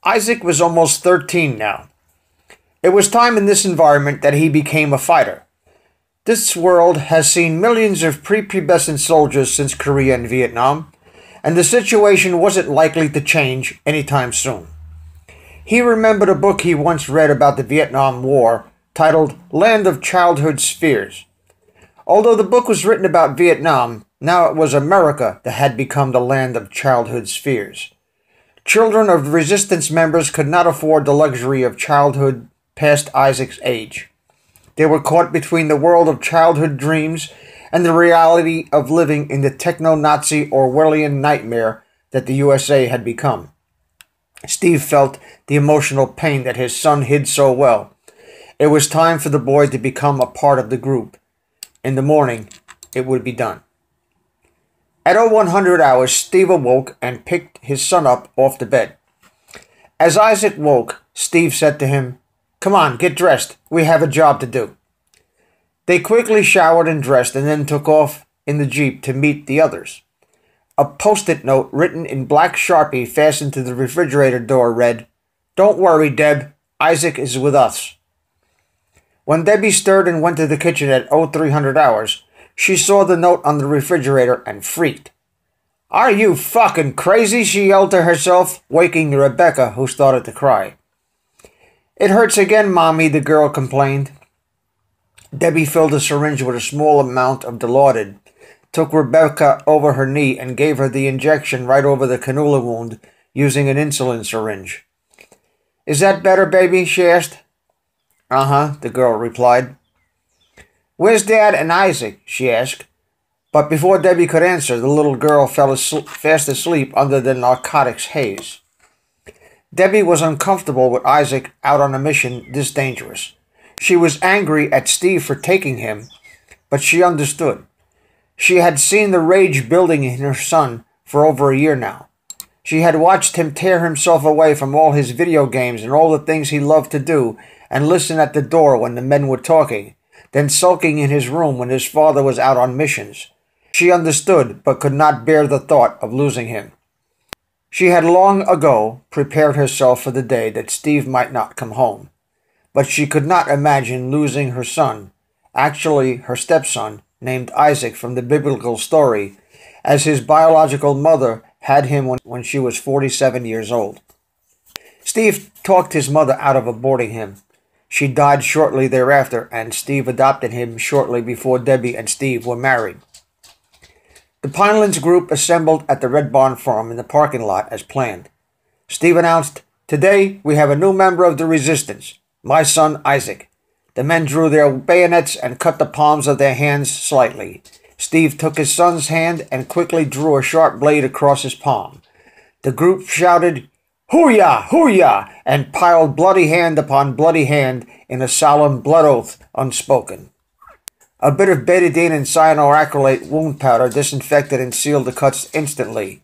Isaac was almost 13 now. It was time in this environment that he became a fighter. This world has seen millions of prepubescent soldiers since Korea and Vietnam, and the situation wasn't likely to change anytime soon. He remembered a book he once read about the Vietnam War titled Land of Childhood's Fears. Although the book was written about Vietnam, now it was America that had become the land of childhood's fears. Children of resistance members could not afford the luxury of childhood past Isaac's age. They were caught between the world of childhood dreams and the reality of living in the techno-Nazi Orwellian nightmare that the USA had become. Steve felt the emotional pain that his son hid so well. It was time for the boy to become a part of the group. In the morning, it would be done. At 0100 hours, Steve awoke and picked his son up off the bed. As Isaac woke, Steve said to him, "Come on, get dressed. We have a job to do." They quickly showered and dressed and then took off in the Jeep to meet the others. A post-it note written in black Sharpie fastened to the refrigerator door read, "Don't worry, Deb. Isaac is with us." When Debbie stirred and went to the kitchen at 0300 hours, she saw the note on the refrigerator and freaked. "Are you fucking crazy?" she yelled to herself, waking Rebecca, who started to cry. "It hurts again, Mommy," the girl complained. Debbie filled a syringe with a small amount of Dilaudid, took Rebecca over her knee, and gave her the injection right over the cannula wound using an insulin syringe. "Is that better, baby?" she asked. "Uh-huh," the girl replied. "Where's Dad and Isaac?" she asked. But before Debbie could answer, the little girl fell fast asleep under the narcotics haze. Debbie was uncomfortable with Isaac out on a mission this dangerous. She was angry at Steve for taking him, but she understood. She had seen the rage building in her son for over a year now. She had watched him tear himself away from all his video games and all the things he loved to do, and listen at the door when the men were talking, then sulking in his room when his father was out on missions. She understood, but could not bear the thought of losing him. She had long ago prepared herself for the day that Steve might not come home, but she could not imagine losing her son, actually her stepson, named Isaac from the biblical story, as his biological mother had him when she was 47 years old. Steve talked his mother out of aborting him. She died shortly thereafter, and Steve adopted him shortly before Debbie and Steve were married. The Pinelands group assembled at the Red Barn Farm in the parking lot as planned. Steve announced, "Today we have a new member of the resistance, my son Isaac." The men drew their bayonets and cut the palms of their hands slightly. Steve took his son's hand and quickly drew a sharp blade across his palm. The group shouted, "Hoo-yah! Hoo-yah!" and piled bloody hand upon bloody hand in a solemn blood oath unspoken. A bit of betadine and cyanoacrylate wound powder disinfected and sealed the cuts instantly.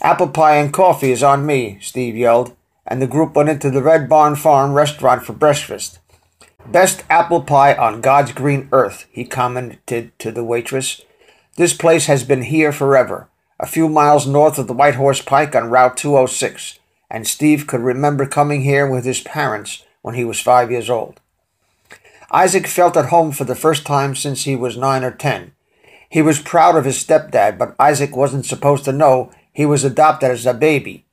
"Apple pie and coffee is on me," Steve yelled, and the group went into the Red Barn Farm restaurant for breakfast. "Best apple pie on God's green earth," he commented to the waitress. "This place has been here forever, a few miles north of the White Horse Pike on Route 206, and Steve could remember coming here with his parents when he was 5 years old." Isaac felt at home for the first time since he was 9 or 10. He was proud of his stepdad, but Isaac wasn't supposed to know he was adopted as a baby.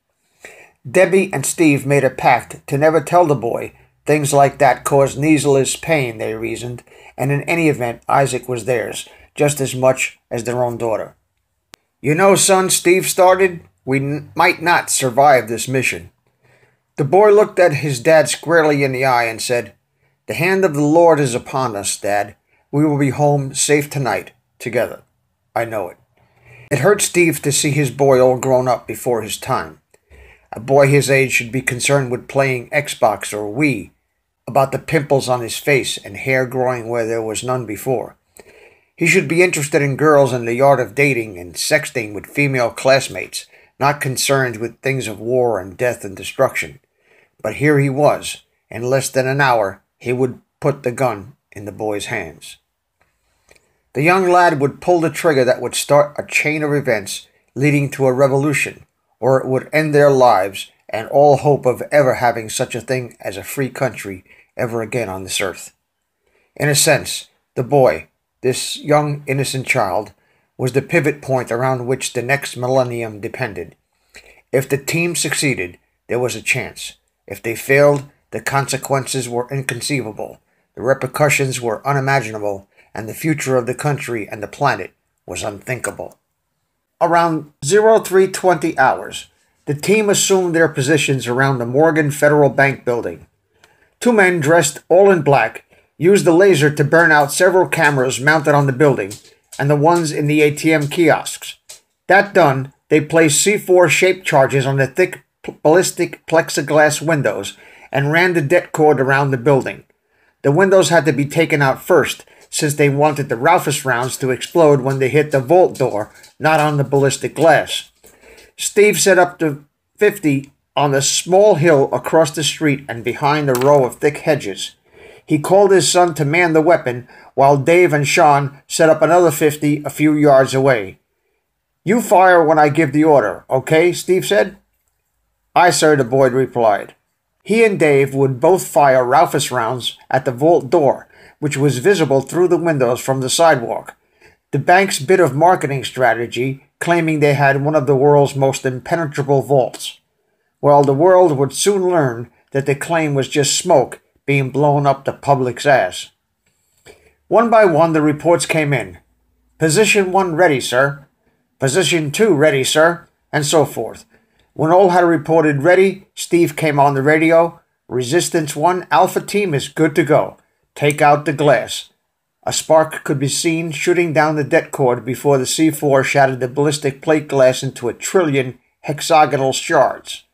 Debbie and Steve made a pact to never tell the boy. Things like that caused needless pain, they reasoned, and in any event, Isaac was theirs, just as much as their own daughter. "You know, son," Steve started, "we might not survive this mission." The boy looked at his dad squarely in the eye and said, "The hand of the Lord is upon us, Dad. We will be home safe tonight, together. I know it." It hurt Steve to see his boy all grown up before his time. A boy his age should be concerned with playing Xbox or Wii, about the pimples on his face and hair growing where there was none before. He should be interested in girls and the art of dating and sexting with female classmates, not concerned with things of war and death and destruction. But here he was. In less than an hour, he would put the gun in the boy's hands. The young lad would pull the trigger that would start a chain of events leading to a revolution, or it would end their lives and all hope of ever having such a thing as a free country ever again on this earth. In a sense, the boy, this young innocent child, was the pivot point around which the next millennium depended. If the team succeeded, there was a chance. If they failed, the consequences were inconceivable, the repercussions were unimaginable, and the future of the country and the planet was unthinkable. Around 0320 hours, the team assumed their positions around the Morgan Federal Bank building. Two men dressed all in black used the laser to burn out several cameras mounted on the building and the ones in the ATM kiosks. That done, they placed C4 shaped charges on the thick ballistic plexiglass windows and ran the det cord around the building. The windows had to be taken out first, since they wanted the Raufoss rounds to explode when they hit the vault door, not on the ballistic glass. Steve set up the 50 on the small hill across the street and behind a row of thick hedges. He called his son to man the weapon, while Dave and Sean set up another 50 a few yards away. "You fire when I give the order, okay?" Steve said. "Aye, sir," the boy replied. He and Dave would both fire Raufoss rounds at the vault door, which was visible through the windows from the sidewalk. The bank's bit of marketing strategy, claiming they had one of the world's most impenetrable vaults. Well, the world would soon learn that the claim was just smoke being blown up the public's ass. One by one, the reports came in. "Position 1 ready, sir." "Position 2 ready, sir," and so forth. When all had reported ready, Steve came on the radio. "Resistance 1, Alpha Team is good to go. Take out the glass." A spark could be seen shooting down the det cord before the C4 shattered the ballistic plate glass into a trillion hexagonal shards.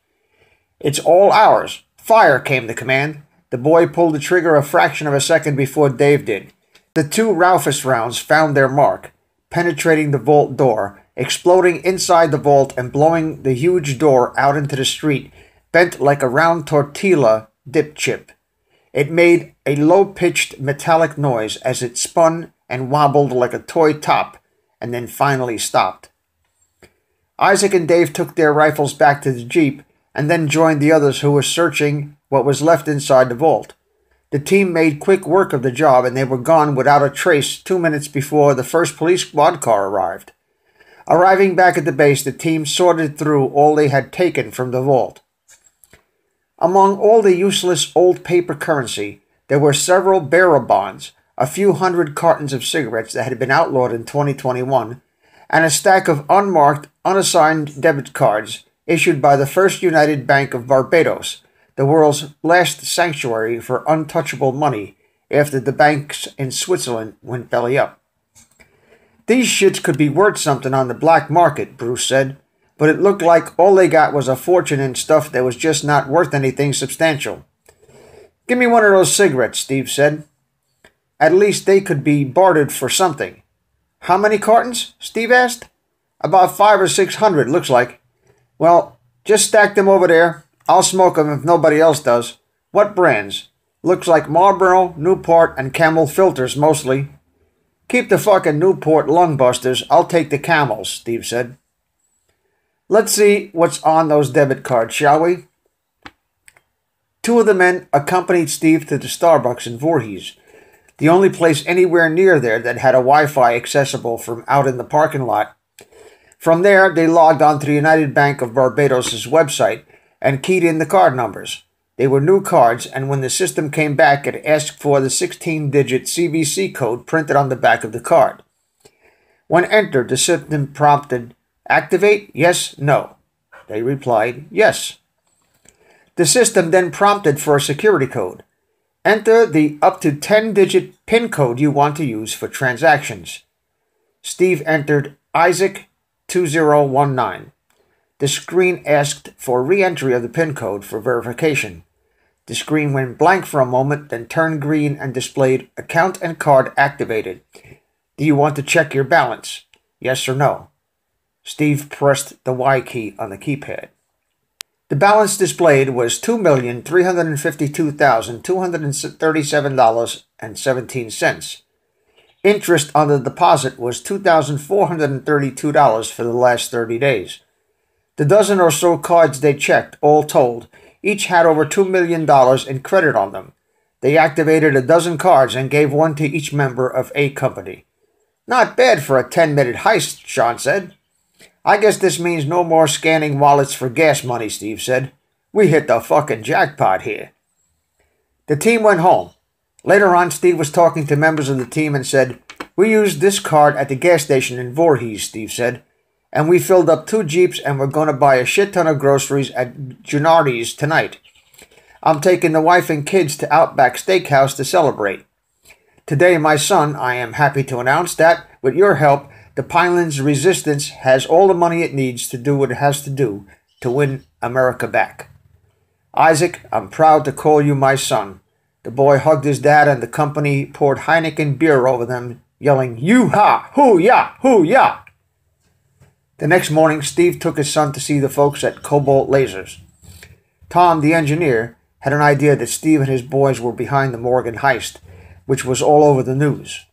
"It's all ours. Fire," came the command. The boy pulled the trigger a fraction of a second before Dave did. The two Raufoss rounds found their mark, penetrating the vault door, exploding inside the vault and blowing the huge door out into the street, bent like a round tortilla dip chip. It made a low-pitched metallic noise as it spun and wobbled like a toy top, and then finally stopped. Isaac and Dave took their rifles back to the Jeep and then joined the others who were searching what was left inside the vault. The team made quick work of the job, and they were gone without a trace 2 minutes before the first police squad car arrived. Arriving back at the base, the team sorted through all they had taken from the vault. Among all the useless old paper currency, there were several bearer bonds, a few hundred cartons of cigarettes that had been outlawed in 2021, and a stack of unmarked, unassigned debit cards issued by the First United Bank of Barbados, the world's last sanctuary for untouchable money after the banks in Switzerland went belly up. "These shits could be worth something on the black market," Bruce said, "but it looked like all they got was a fortune in stuff that was just not worth anything substantial." "Give me one of those cigarettes," Steve said. "At least they could be bartered for something." "How many cartons?" Steve asked. "About 500 or 600, looks like." "Well, just stack them over there. I'll smoke them if nobody else does." "What brands?" "Looks like Marlboro, Newport, and Camel filters mostly." "Keep the fucking Newport lungbusters. I'll take the Camels," Steve said. "Let's see what's on those debit cards, shall we?" Two of the men accompanied Steve to the Starbucks in Voorhees, the only place anywhere near there that had a Wi-Fi accessible from out in the parking lot. From there, they logged onto the United Bank of Barbados' website and keyed in the card numbers. They were new cards, and when the system came back, it asked for the 16-digit CVC code printed on the back of the card. When entered, the system prompted, "Activate? Yes? No?" They replied, "Yes." The system then prompted for a security code. "Enter the up to 10-digit PIN code you want to use for transactions." Steve entered Isaac 2019. The screen asked for re-entry of the PIN code for verification. The screen went blank for a moment, then turned green and displayed "Account and card activated. Do you want to check your balance? Yes or no?" Steve pressed the Y key on the keypad. The balance displayed was $2,352,237.17. Interest on the deposit was $2,432 for the last 30 days. The dozen or so cards they checked, all told, each had over $2 million in credit on them. They activated a dozen cards and gave one to each member of A Company. Not bad for a 10-minute heist, Sean said. I guess this means no more scanning wallets for gas money, Steve said. We hit the fucking jackpot here. The team went home. Later on, Steve was talking to members of the team and said, "We used this card at the gas station in Voorhees," Steve said. "And we filled up 2 Jeeps and we're going to buy a shit ton of groceries at Gennardi's tonight. I'm taking the wife and kids to Outback Steakhouse to celebrate. Today, my son, I am happy to announce that, with your help, the Pinelands Resistance has all the money it needs to do what it has to do to win America back. Isaac, I'm proud to call you my son." The boy hugged his dad and the company poured Heineken beer over them, yelling, "Yoo-ha! Hoo-yah! Hoo-yah!" The next morning, Steve took his son to see the folks at Cobalt Lasers. Tom, the engineer, had an idea that Steve and his boys were behind the Morgan heist, which was all over the news.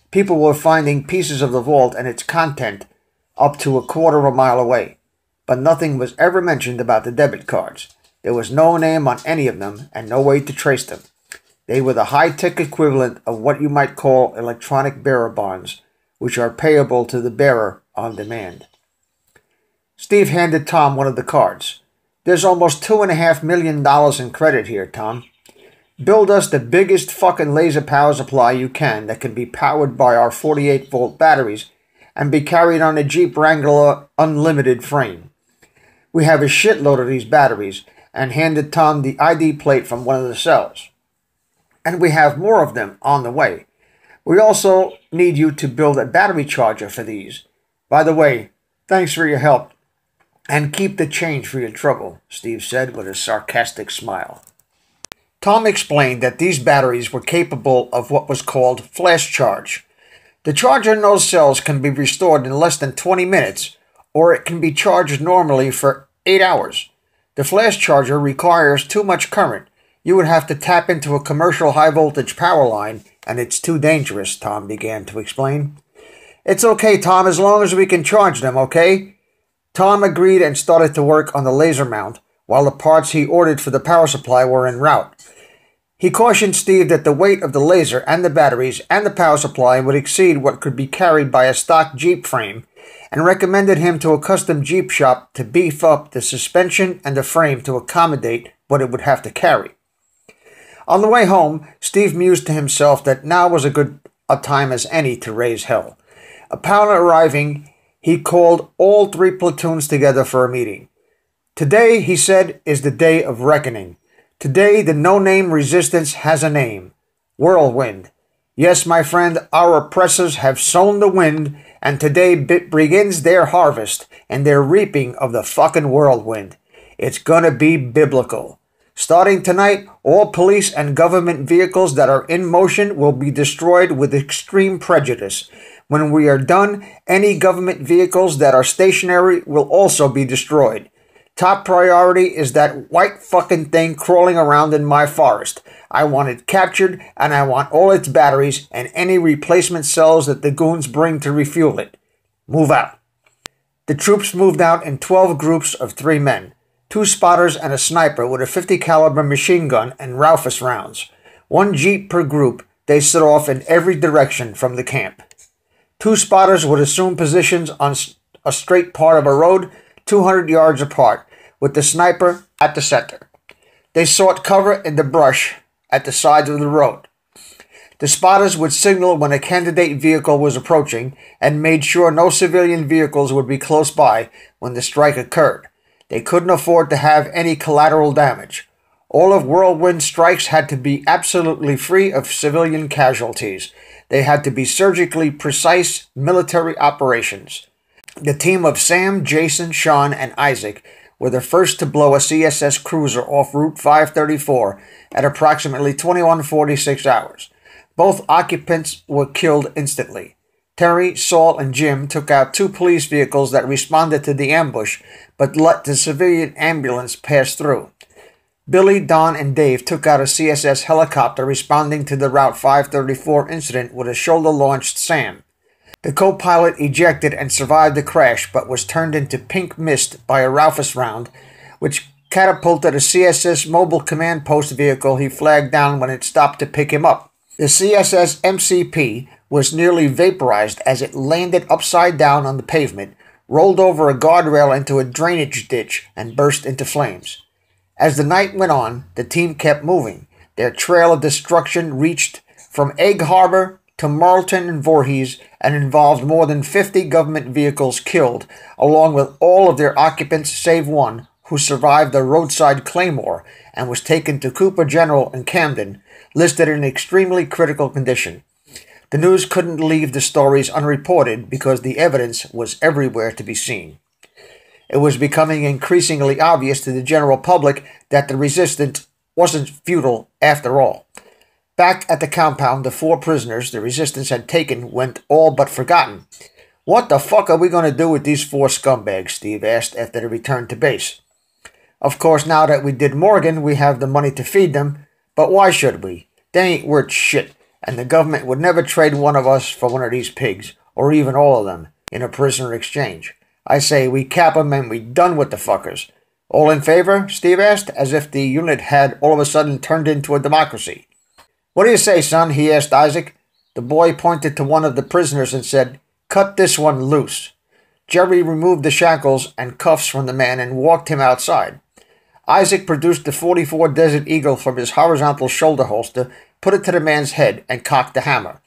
People were finding pieces of the vault and its content up to a quarter of a mile away, but nothing was ever mentioned about the debit cards. There was no name on any of them and no way to trace them. They were the high-tech equivalent of what you might call electronic bearer bonds, which are payable to the bearer on demand. Steve handed Tom one of the cards. "There's almost $2.5 million in credit here, Tom. Build us the biggest fucking laser power supply you can that can be powered by our 48-volt batteries and be carried on a Jeep Wrangler Unlimited frame. We have a shitload of these batteries," and handed Tom the ID plate from one of the cells. "And we have more of them on the way. We also need you to build a battery charger for these. By the way, thanks for your help. And keep the change for your trouble," Steve said with a sarcastic smile. Tom explained that these batteries were capable of what was called flash charge. The charger in those cells can be restored in less than 20 minutes, or it can be charged normally for 8 hours. The flash charger requires too much current. You would have to tap into a commercial high-voltage power line, and it's too dangerous, Tom began to explain. "It's okay, Tom, as long as we can charge them, okay?" Tom agreed and started to work on the laser mount, while the parts he ordered for the power supply were en route. He cautioned Steve that the weight of the laser and the batteries and the power supply would exceed what could be carried by a stock Jeep frame, and recommended him to a custom Jeep shop to beef up the suspension and the frame to accommodate what it would have to carry. On the way home, Steve mused to himself that now was as good a time as any to raise hell. Upon arriving, he called all 3 platoons together for a meeting. "Today," he said, "is the day of reckoning. Today, the no-name resistance has a name. Whirlwind. Yes, my friend, our oppressors have sown the wind, and today begins their harvest and their reaping of the fucking whirlwind. It's gonna be biblical. Starting tonight, all police and government vehicles that are in motion will be destroyed with extreme prejudice. When we are done, any government vehicles that are stationary will also be destroyed. Top priority is that white fucking thing crawling around in my forest. I want it captured, and I want all its batteries and any replacement cells that the goons bring to refuel it. Move out." The troops moved out in 12 groups of 3 men. 2 spotters and a sniper with a 50 caliber machine gun and Raufoss rounds. 1 Jeep per group, they set off in every direction from the camp. 2 spotters would assume positions on a straight part of a road 200 yards apart, with the sniper at the center. They sought cover in the brush at the sides of the road. The spotters would signal when a candidate vehicle was approaching and made sure no civilian vehicles would be close by when the strike occurred. They couldn't afford to have any collateral damage. All of Whirlwind strikes had to be absolutely free of civilian casualties. They had to be surgically precise military operations. The team of Sam, Jason, Sean, and Isaac were the first to blow a CSS cruiser off Route 534 at approximately 21:46 hours. Both occupants were killed instantly. Terry, Saul, and Jim took out 2 police vehicles that responded to the ambush, but let the civilian ambulance pass through. Billy, Don, and Dave took out a CSS helicopter responding to the Route 534 incident with a shoulder-launched SAM. The co-pilot ejected and survived the crash, but was turned into pink mist by a Raufoss round, which catapulted a CSS mobile command post vehicle he flagged down when it stopped to pick him up. The CSS MCP was nearly vaporized as it landed upside down on the pavement, rolled over a guardrail into a drainage ditch, and burst into flames. As the night went on, the team kept moving. Their trail of destruction reached from Egg Harbor to Marlton and Voorhees and involved more than 50 government vehicles killed, along with all of their occupants save one, who survived the roadside claymore and was taken to Cooper General in Camden, listed in extremely critical condition. The news couldn't leave the stories unreported because the evidence was everywhere to be seen. It was becoming increasingly obvious to the general public that the resistance wasn't futile after all. Back at the compound, the 4 prisoners the resistance had taken went all but forgotten. "What the fuck are we going to do with these 4 scumbags?" Steve asked after they returned to base. "Of course, now that we did Morgan, we have the money to feed them, but why should we? They ain't worth shit, and the government would never trade one of us for one of these pigs, or even all of them, in a prisoner exchange. I say we cap them and we done with the fuckers." "All in favor?" Steve asked, as if the unit had all of a sudden turned into a democracy. "What do you say, son?" he asked Isaac. The boy pointed to one of the prisoners and said, "Cut this one loose." Jerry removed the shackles and cuffs from the man and walked him outside. Isaac produced the .44 Desert Eagle from his horizontal shoulder holster, put it to the man's head, and cocked the hammer.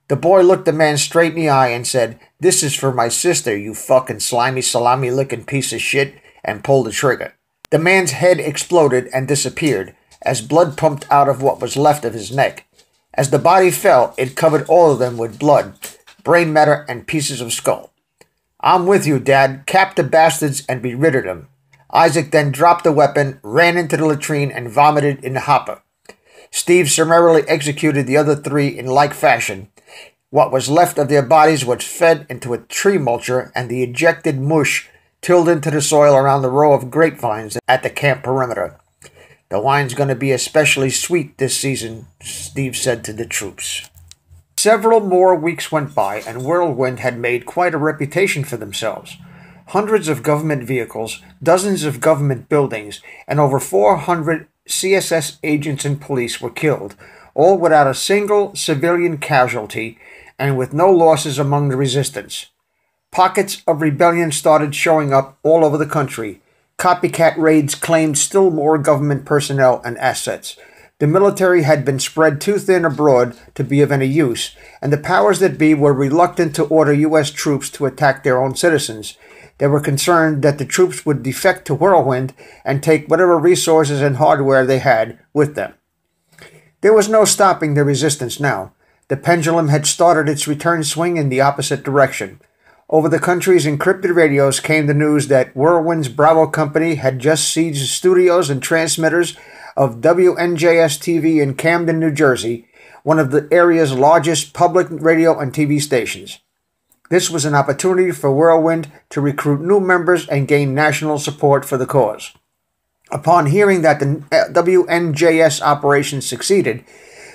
The boy looked the man straight in the eye and said, "This is for my sister, you fucking slimy salami-licking piece of shit," and pulled the trigger. The man's head exploded and disappeared, as blood pumped out of what was left of his neck. As the body fell, it covered all of them with blood, brain matter, and pieces of skull. "I'm with you, Dad. Cap the bastards and be rid of them." Isaac then dropped the weapon, ran into the latrine, and vomited in the hopper. Steve summarily executed the other 3 in like fashion. What was left of their bodies was fed into a tree mulcher, and the ejected mush tilled into the soil around the row of grapevines at the camp perimeter. "The wine's going to be especially sweet this season," Steve said to the troops. Several more weeks went by, and Whirlwind had made quite a reputation for themselves. Hundreds of government vehicles, dozens of government buildings, and over 400 CSS agents and police were killed, all without a single civilian casualty and with no losses among the resistance. Pockets of rebellion started showing up all over the country. Copycat raids claimed still more government personnel and assets. The military had been spread too thin abroad to be of any use, and the powers that be were reluctant to order U.S. troops to attack their own citizens. They were concerned that the troops would defect to Whirlwind and take whatever resources and hardware they had with them. There was no stopping the resistance now. The pendulum had started its return swing in the opposite direction. Over the country's encrypted radios came the news that Whirlwind's Bravo Company had just sieged studios and transmitters of WNJS-TV in Camden, New Jersey, one of the area's largest public radio and TV stations. This was an opportunity for Whirlwind to recruit new members and gain national support for the cause. Upon hearing that the WNJS operation succeeded,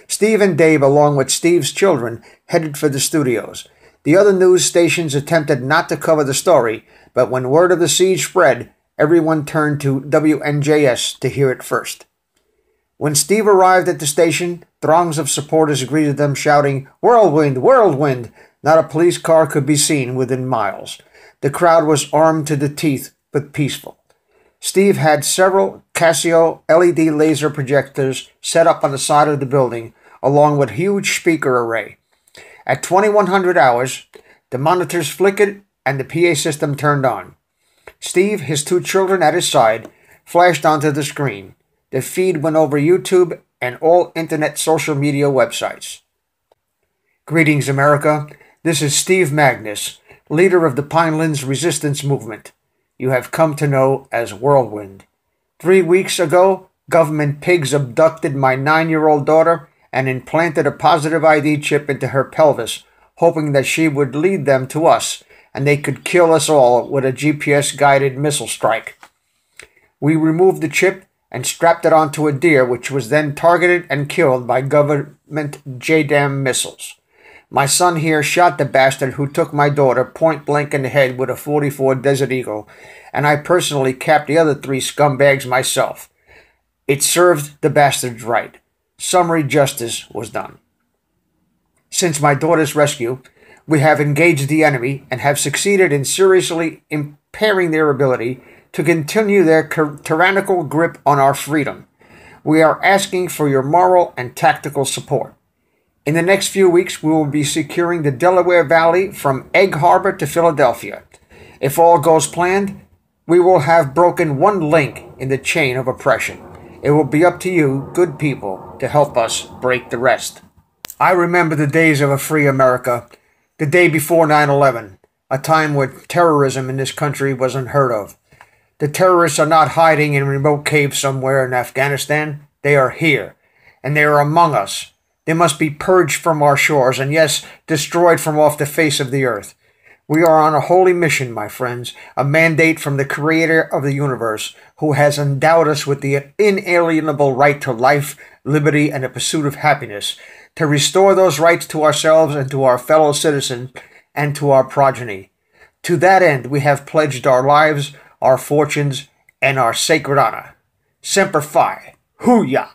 Steve and Dave, along with Steve's children, headed for the studios. The other news stations attempted not to cover the story, but when word of the siege spread, everyone turned to WNJS to hear it first. When Steve arrived at the station, throngs of supporters greeted them, shouting, "Whirlwind! Whirlwind!" Not a police car could be seen within miles. The crowd was armed to the teeth, but peaceful. Steve had several Casio LED laser projectors set up on the side of the building, along with a huge speaker array. At 2100 hours, the monitors flickered and the PA system turned on. Steve, his 2 children at his side, flashed onto the screen. The feed went over YouTube and all internet social media websites. "Greetings, America. This is Steve Magnus, leader of the Pinelands Resistance Movement. You have come to know as Whirlwind. 3 weeks ago, government pigs abducted my 9-year-old daughter and implanted a positive ID chip into her pelvis, hoping that she would lead them to us, and they could kill us all with a GPS-guided missile strike. We removed the chip and strapped it onto a deer, which was then targeted and killed by government JDAM missiles. My son here shot the bastard who took my daughter point blank in the head with a .44 Desert Eagle, and I personally capped the other 3 scumbags myself. It served the bastards right. Summary justice was done. Since my daughter's rescue, we have engaged the enemy and have succeeded in seriously impairing their ability to continue their tyrannical grip on our freedom. We are asking for your moral and tactical support. In the next few weeks, we will be securing the Delaware Valley from Egg Harbor to Philadelphia. If all goes planned, we will have broken one link in the chain of oppression. It will be up to you, good people, to help us break the rest. I remember the days of a free America, the day before 9/11, a time where terrorism in this country was unheard of. The terrorists are not hiding in remote caves somewhere in Afghanistan. They are here, and they are among us. They must be purged from our shores, and yes, destroyed from off the face of the earth. We are on a holy mission, my friends, a mandate from the Creator of the universe, who has endowed us with the inalienable right to life, liberty, and the pursuit of happiness, to restore those rights to ourselves and to our fellow citizens and to our progeny. To that end, we have pledged our lives, our fortunes, and our sacred honor. Semper Fi. Hoo-yah!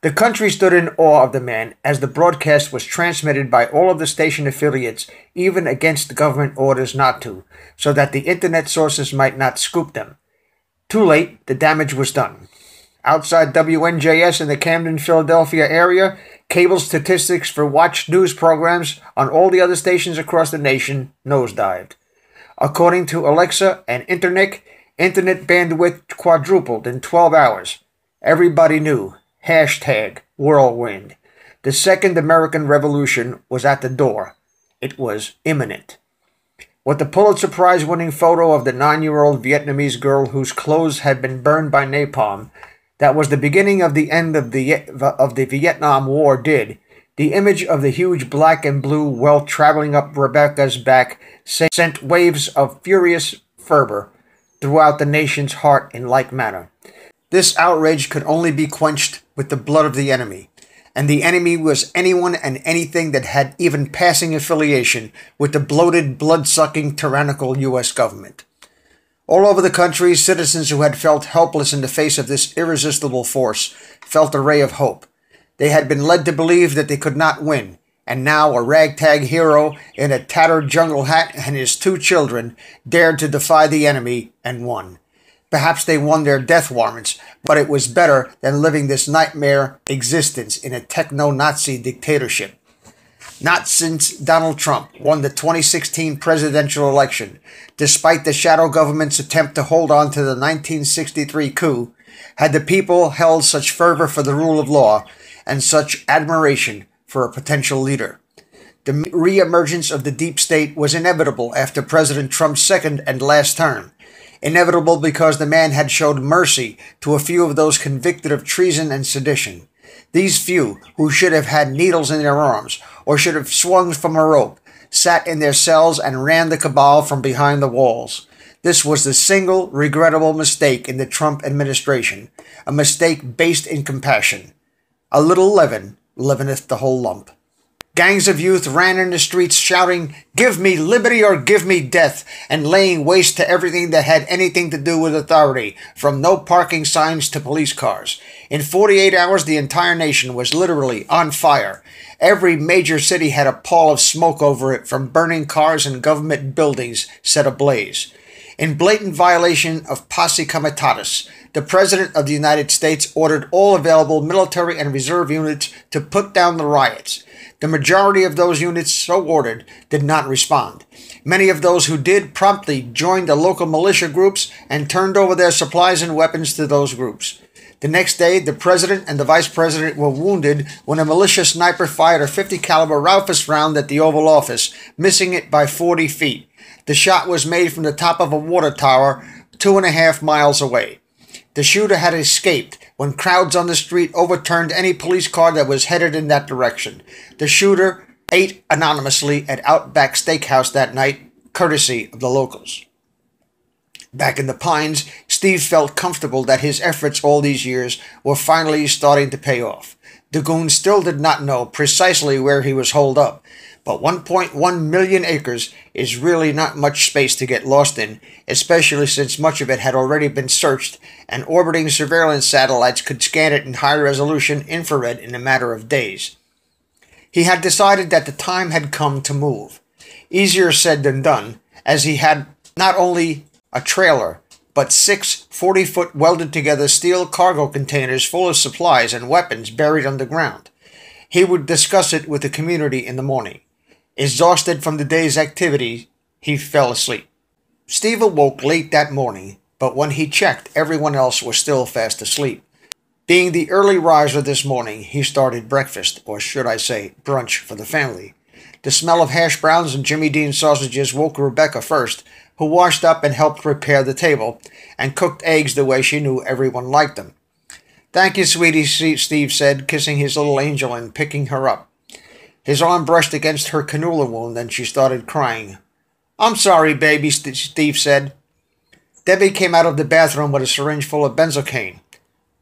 The country stood in awe of the man as the broadcast was transmitted by all of the station affiliates, even against government orders not to, so that the internet sources might not scoop them. Too late, the damage was done. Outside WNJS in the Camden, Philadelphia area, cable statistics for watched news programs on all the other stations across the nation nosedived. According to Alexa and Internet bandwidth quadrupled in 12 hours. Everybody knew. #Whirlwind. The Second American Revolution was at the door. It was imminent. With the Pulitzer Prize-winning photo of the 9-year-old Vietnamese girl whose clothes had been burned by napalm, that was the beginning of the end of the Vietnam War did, the image of the huge black and blue welt traveling up Rebecca's back sent waves of furious fervor throughout the nation's heart in like manner. This outrage could only be quenched with the blood of the enemy, and the enemy was anyone and anything that had even passing affiliation with the bloated, blood-sucking, tyrannical U.S. government. All over the country, citizens who had felt helpless in the face of this irresistible force felt a ray of hope. They had been led to believe that they could not win, and now a ragtag hero in a tattered jungle hat and his 2 children dared to defy the enemy and won. Perhaps they won their death warrants, but it was better than living this nightmare existence in a techno-Nazi dictatorship. Not since Donald Trump won the 2016 presidential election, despite the shadow government's attempt to hold on to the 1963 coup, had the people held such fervor for the rule of law and such admiration for a potential leader. The re-emergence of the deep state was inevitable after President Trump's second and last term. Inevitable because the man had showed mercy to a few of those convicted of treason and sedition. These few, who should have had needles in their arms, or should have swung from a rope, sat in their cells and ran the cabal from behind the walls. This was the single regrettable mistake in the Trump administration, a mistake based in compassion. A little leaven leaveneth the whole lump. Gangs of youth ran in the streets shouting, "Give me liberty or give me death," and laying waste to everything that had anything to do with authority, from no parking signs to police cars. In 48 hours, the entire nation was literally on fire. Every major city had a pall of smoke over it from burning cars and government buildings set ablaze. In blatant violation of posse comitatus, the President of the United States ordered all available military and reserve units to put down the riots. The majority of those units so ordered did not respond. Many of those who did promptly joined the local militia groups and turned over their supplies and weapons to those groups. The next day, the President and the Vice President were wounded when a militia sniper fired a .50 caliber Raufoss round at the Oval Office, missing it by 40 feet. The shot was made from the top of a water tower 2.5 miles away. The shooter had escaped when crowds on the street overturned any police car that was headed in that direction. The shooter ate anonymously at Outback Steakhouse that night, courtesy of the locals. Back in the Pines, Steve felt comfortable that his efforts all these years were finally starting to pay off. The goon still did not know precisely where he was holed up, but 1.1 million acres is really not much space to get lost in, especially since much of it had already been searched and orbiting surveillance satellites could scan it in high-resolution infrared in a matter of days. He had decided that the time had come to move. Easier said than done, as he had not only a trailer, but 6 40-foot welded-together steel cargo containers full of supplies and weapons buried underground. He would discuss it with the community in the morning. Exhausted from the day's activity, he fell asleep. Steve awoke late that morning, but when he checked, everyone else was still fast asleep. Being the early riser this morning, he started breakfast, or should I say, brunch, for the family. The smell of hash browns and Jimmy Dean sausages woke Rebecca first, who washed up and helped prepare the table, and cooked eggs the way she knew everyone liked them. "Thank you, sweetie," Steve said, kissing his little angel and picking her up. His arm brushed against her cannula wound, and she started crying. "I'm sorry, baby," Steve said. Debbie came out of the bathroom with a syringe full of benzocaine.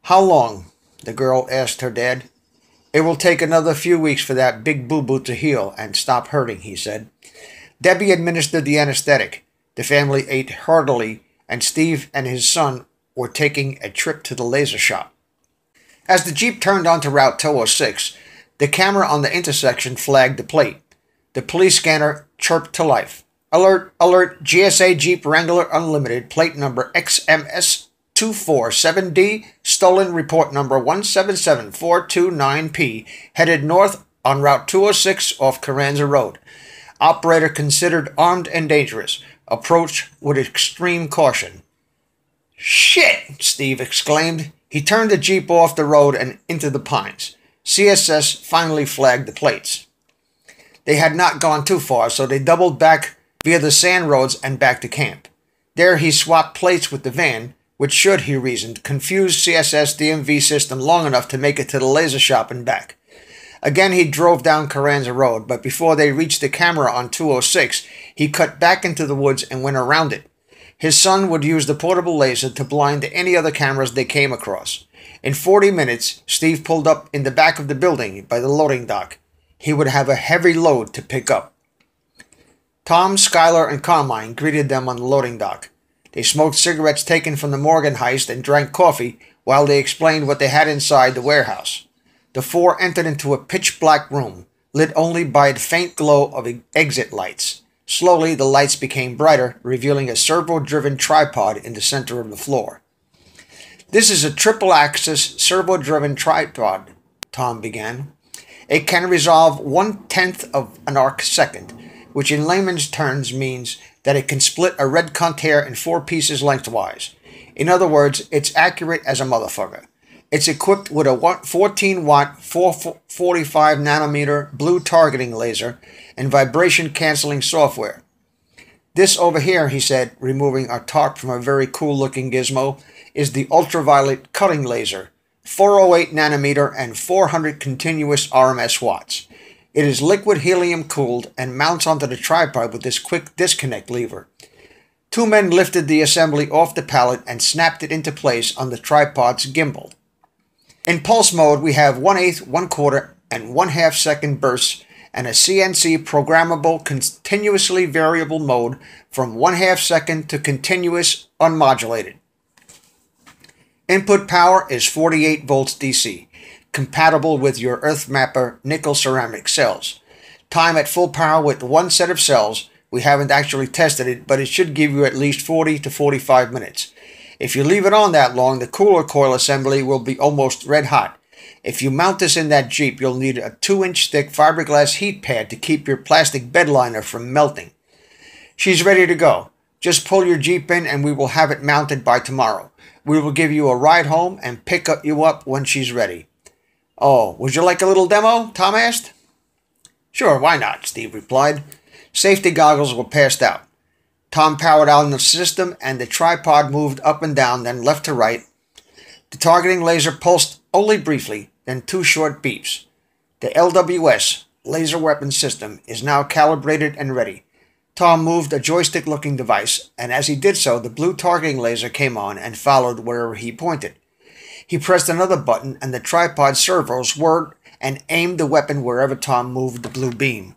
"How long?" the girl asked her dad. "It will take another few weeks for that big boo-boo to heal and stop hurting," he said. Debbie administered the anesthetic. The family ate heartily, and Steve and his son were taking a trip to the laser shop. As the Jeep turned onto Route 206, the camera on the intersection flagged the plate. The police scanner chirped to life. "Alert, alert, GSA Jeep Wrangler Unlimited, plate number XMS247D, stolen, report number 177429P, headed north on Route 206 off Carranza Road. Operator considered armed and dangerous. Approach with extreme caution." "Shit!" Steve exclaimed. He turned the Jeep off the road and into the pines. CSS finally flagged the plates. They had not gone too far, so they doubled back via the sand roads and back to camp. There he swapped plates with the van, which should, he reasoned, confuse CSS DMV system long enough to make it to the laser shop and back. Again he drove down Carranza Road, but before they reached the camera on 206, he cut back into the woods and went around it. His son would use the portable laser to blind any other cameras they came across. In 40 minutes, Steve pulled up in the back of the building by the loading dock. He would have a heavy load to pick up. Tom, Skylar, and Carmine greeted them on the loading dock. They smoked cigarettes taken from the Morgan heist and drank coffee while they explained what they had inside the warehouse. The four entered into a pitch-black room, lit only by the faint glow of exit lights. Slowly, the lights became brighter, revealing a servo-driven tripod in the center of the floor. "This is a triple-axis servo-driven tripod," Tom began. "It can resolve 1/10 of an arc second, which in layman's terms means that it can split a red container in 4 pieces lengthwise. In other words, it's accurate as a motherfucker. It's equipped with a 14-watt, 445 nanometer blue targeting laser and vibration-canceling software. This over here," he said, removing a tarp from a very cool-looking gizmo, "is the ultraviolet cutting laser, 408 nanometer and 400 continuous RMS watts. It is liquid helium-cooled and mounts onto the tripod with this quick disconnect lever." 2 men lifted the assembly off the pallet and snapped it into place on the tripod's gimbal. In pulse mode, we have 1/8, 1/4, and 1/2 second bursts and a CNC programmable continuously variable mode from 1/2 second to continuous unmodulated. Input power is 48 volts DC, compatible with your EarthMapper nickel ceramic cells. Time at full power with 1 set of cells. We haven't actually tested it, but it should give you at least 40 to 45 minutes. If you leave it on that long, the cooler coil assembly will be almost red hot. If you mount this in that Jeep, you'll need a 2-inch thick fiberglass heat pad to keep your plastic bed liner from melting. She's ready to go. Just pull your Jeep in and we will have it mounted by tomorrow. We will give you a ride home and pick you up when she's ready. "Oh, would you like a little demo?" Tom asked. "Sure, why not?" Steve replied. Safety goggles were passed out. Tom powered on the system and the tripod moved up and down, then left to right. The targeting laser pulsed only briefly, then 2 short beeps. The LWS, laser weapon system, is now calibrated and ready. Tom moved a joystick-looking device, and as he did so, the blue targeting laser came on and followed wherever he pointed. He pressed another button, and the tripod servos whirred and aimed the weapon wherever Tom moved the blue beam.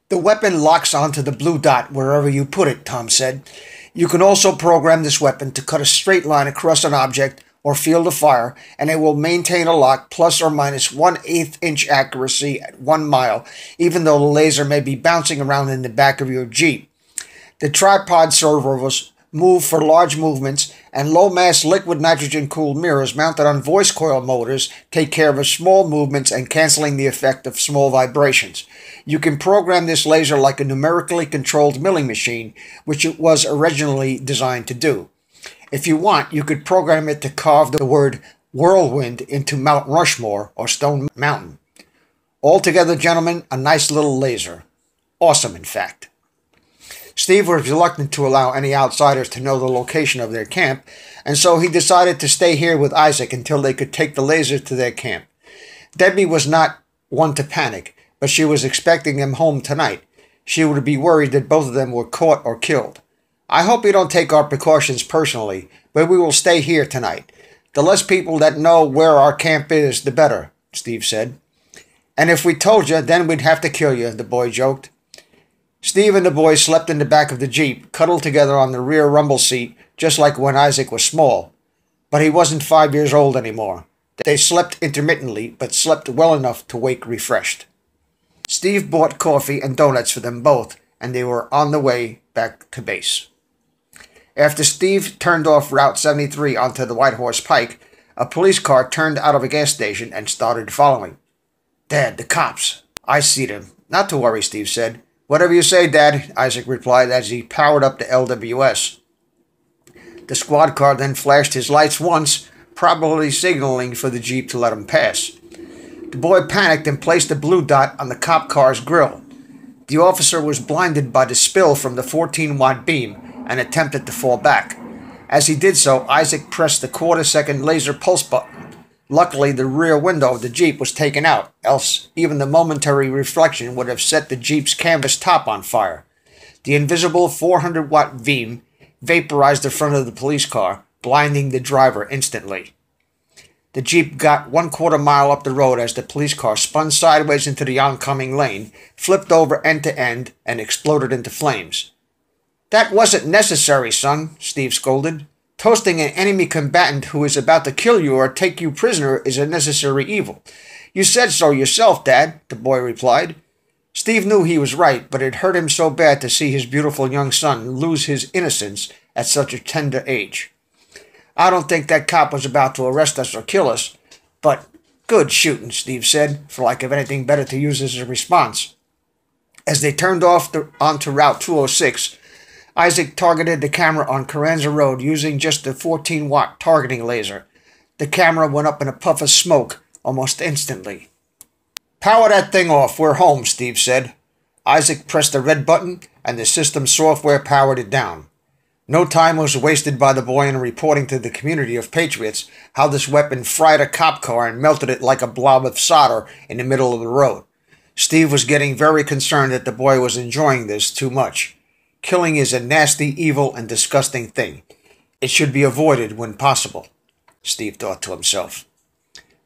"The weapon locks onto the blue dot wherever you put it," Tom said. "You can also program this weapon to cut a straight line across an object or field of fire, and it will maintain a lock plus or minus 1/8 inch accuracy at 1 mile, even though the laser may be bouncing around in the back of your Jeep. The tripod servos move for large movements, and low-mass liquid nitrogen-cooled mirrors mounted on voice coil motors take care of small movements and canceling the effect of small vibrations. You can program this laser like a numerically controlled milling machine, which it was originally designed to do. If you want, you could program it to carve the word Whirlwind into Mount Rushmore or Stone Mountain. Altogether, gentlemen, a nice little laser. Awesome, in fact." Steve was reluctant to allow any outsiders to know the location of their camp, and so he decided to stay here with Isaac until they could take the laser to their camp. Debbie was not one to panic, but she was expecting them home tonight. She would be worried that both of them were caught or killed. "I hope you don't take our precautions personally, but we will stay here tonight. The less people that know where our camp is, the better," Steve said. "And if we told you, then we'd have to kill you," the boy joked. Steve and the boy slept in the back of the Jeep, cuddled together on the rear rumble seat, just like when Isaac was small. But he wasn't 5 years old anymore. They slept intermittently, but slept well enough to wake refreshed. Steve bought coffee and donuts for them both, and they were on the way back to base. After Steve turned off Route 73 onto the White Horse Pike, a police car turned out of a gas station and started following. "Dad, the cops. I see them." "Not to worry," Steve said. "Whatever you say, Dad," Isaac replied as he powered up the LWS. The squad car then flashed his lights once, probably signaling for the Jeep to let him pass. The boy panicked and placed a blue dot on the cop car's grill. The officer was blinded by the spill from the 14-watt beam and attempted to fall back. As he did so, Isaac pressed the quarter-second laser pulse button. Luckily, the rear window of the Jeep was taken out, else even the momentary reflection would have set the Jeep's canvas top on fire. The invisible 400-watt beam vaporized the front of the police car, blinding the driver instantly. The Jeep got 1/4 mile up the road as the police car spun sideways into the oncoming lane, flipped over end to end, and exploded into flames. "That wasn't necessary, son," Steve scolded. "Toasting an enemy combatant who is about to kill you or take you prisoner is a necessary evil." "You said so yourself, Dad," the boy replied. Steve knew he was right, but it hurt him so bad to see his beautiful young son lose his innocence at such a tender age. "I don't think that cop was about to arrest us or kill us, but good shooting," Steve said, for lack of anything better to use as a response. As they turned off onto Route 206, Isaac targeted the camera on Carranza Road using just a 14-watt targeting laser. The camera went up in a puff of smoke almost instantly. "Power that thing off. We're home," Steve said. Isaac pressed the red button, and the system software powered it down. No time was wasted by the boy in reporting to the community of patriots how this weapon fried a cop car and melted it like a blob of solder in the middle of the road. Steve was getting very concerned that the boy was enjoying this too much. Killing is a nasty, evil, and disgusting thing. It should be avoided when possible, Steve thought to himself.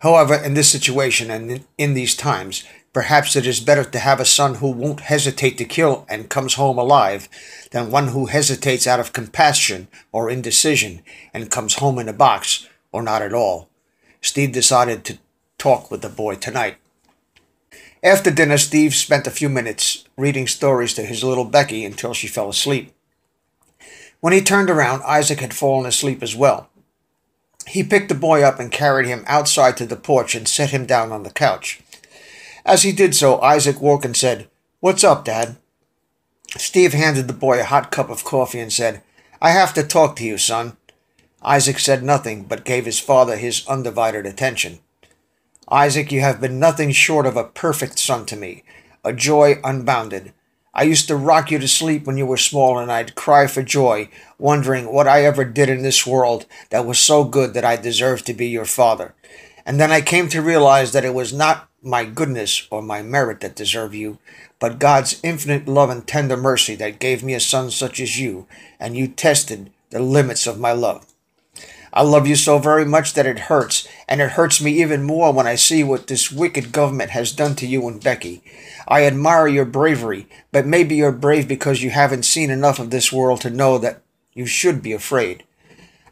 However, in this situation and in these times, perhaps it is better to have a son who won't hesitate to kill and comes home alive than one who hesitates out of compassion or indecision and comes home in a box or not at all. Steve decided to talk with the boy tonight. After dinner, Steve spent a few minutes reading stories to his little Becky until she fell asleep. When he turned around, Isaac had fallen asleep as well. He picked the boy up and carried him outside to the porch and set him down on the couch. As he did so, Isaac woke and said, "What's up, Dad?" Steve handed the boy a hot cup of coffee and said, "I have to talk to you, son." Isaac said nothing, but gave his father his undivided attention. "Isaac, you have been nothing short of a perfect son to me, a joy unbounded. I used to rock you to sleep when you were small, and I'd cry for joy, wondering what I ever did in this world that was so good that I deserved to be your father. And then I came to realize that it was not my goodness or my merit that deserved you, but God's infinite love and tender mercy that gave me a son such as you, and you tested the limits of my love. I love you so very much that it hurts, and it hurts me even more when I see what this wicked government has done to you and Becky. I admire your bravery, but maybe you're brave because you haven't seen enough of this world to know that you should be afraid.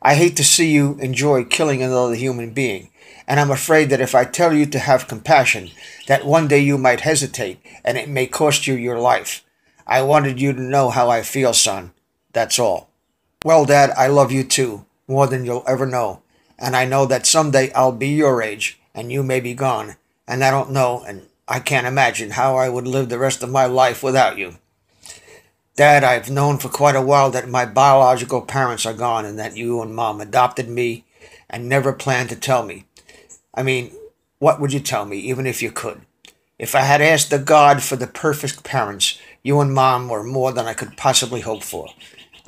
I hate to see you enjoy killing another human being, and I'm afraid that if I tell you to have compassion, that one day you might hesitate, and it may cost you your life. I wanted you to know how I feel, son. That's all. Well, Dad, I love you too, more than you'll ever know, and I know that someday I'll be your age, and you may be gone, and I don't know, and I can't imagine how I would live the rest of my life without you. Dad, I've known for quite a while that my biological parents are gone and that you and Mom adopted me and never planned to tell me. I mean, what would you tell me, even if you could? If I had asked the God for the perfect parents, you and Mom were more than I could possibly hope for.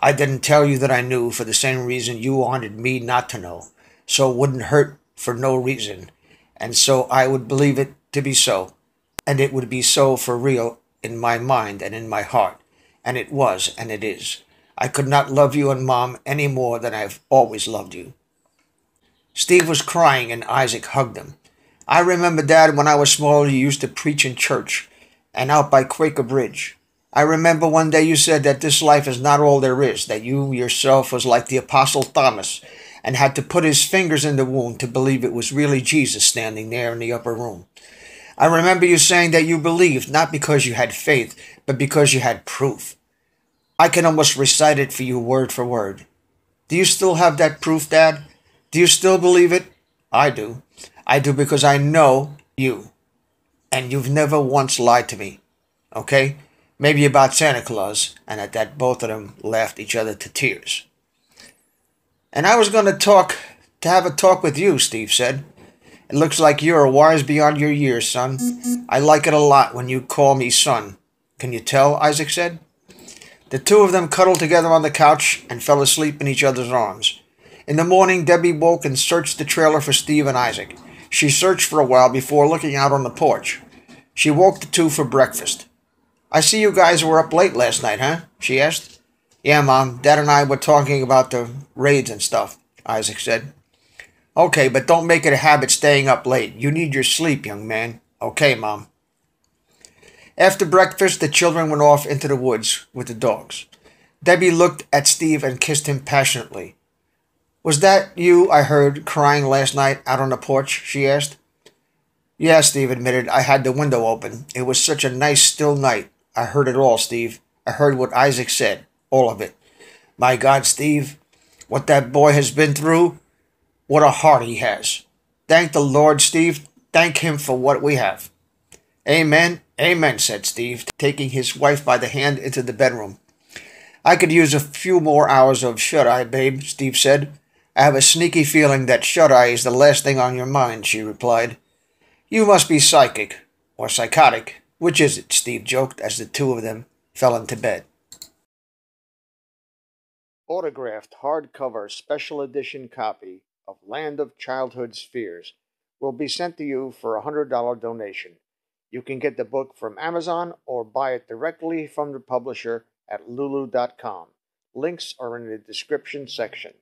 I didn't tell you that I knew for the same reason you wanted me not to know, so it wouldn't hurt for no reason, and so I would believe it to be so, and it would be so for real in my mind and in my heart. And it was, and it is. I could not love you and Mom any more than I've always loved you. Steve was crying, and Isaac hugged him. I remember, Dad, when I was small, you used to preach in church and out by Quaker Bridge. I remember one day you said that this life is not all there is, that you yourself was like the Apostle Thomas and had to put his fingers in the wound to believe it was really Jesus standing there in the upper room. I remember you saying that you believed not because you had faith, but because you had proof. I can almost recite it for you word for word. Do you still have that proof, Dad? Do you still believe it? I do. I do because I know you. And you've never once lied to me. Okay? Maybe about Santa Claus, and at that both of them laughed each other to tears. And I was going to have a talk with you, Steve said. It looks like you're wise beyond your years, son. I like it a lot when you call me son. Can you tell? Isaac said. The two of them cuddled together on the couch and fell asleep in each other's arms. In the morning, Debbie woke and searched the trailer for Steve and Isaac. She searched for a while before looking out on the porch. She woke the two for breakfast. I see you guys were up late last night, huh? She asked. Yeah, Mom. Dad and I were talking about the raids and stuff, Isaac said. Okay, but don't make it a habit staying up late. You need your sleep, young man. Okay, Mom. After breakfast, the children went off into the woods with the dogs. Debbie looked at Steve and kissed him passionately. Was that you I heard crying last night out on the porch? She asked. Yeah, Steve admitted. I had the window open. It was such a nice, still night. I heard it all, Steve. I heard what Isaac said. All of it. My God, Steve, what that boy has been through. What a heart he has. Thank the Lord, Steve. Thank him for what we have. Amen, amen, said Steve, taking his wife by the hand into the bedroom. I could use a few more hours of shut-eye, babe, Steve said. I have a sneaky feeling that shut-eye is the last thing on your mind, she replied. You must be psychic, or psychotic. Which is it? Steve joked as the two of them fell into bed. Autographed hardcover special edition copy of Land of Childhood's Fears will be sent to you for a $100 donation. You can get the book from Amazon or buy it directly from the publisher at lulu.com. Links are in the description section.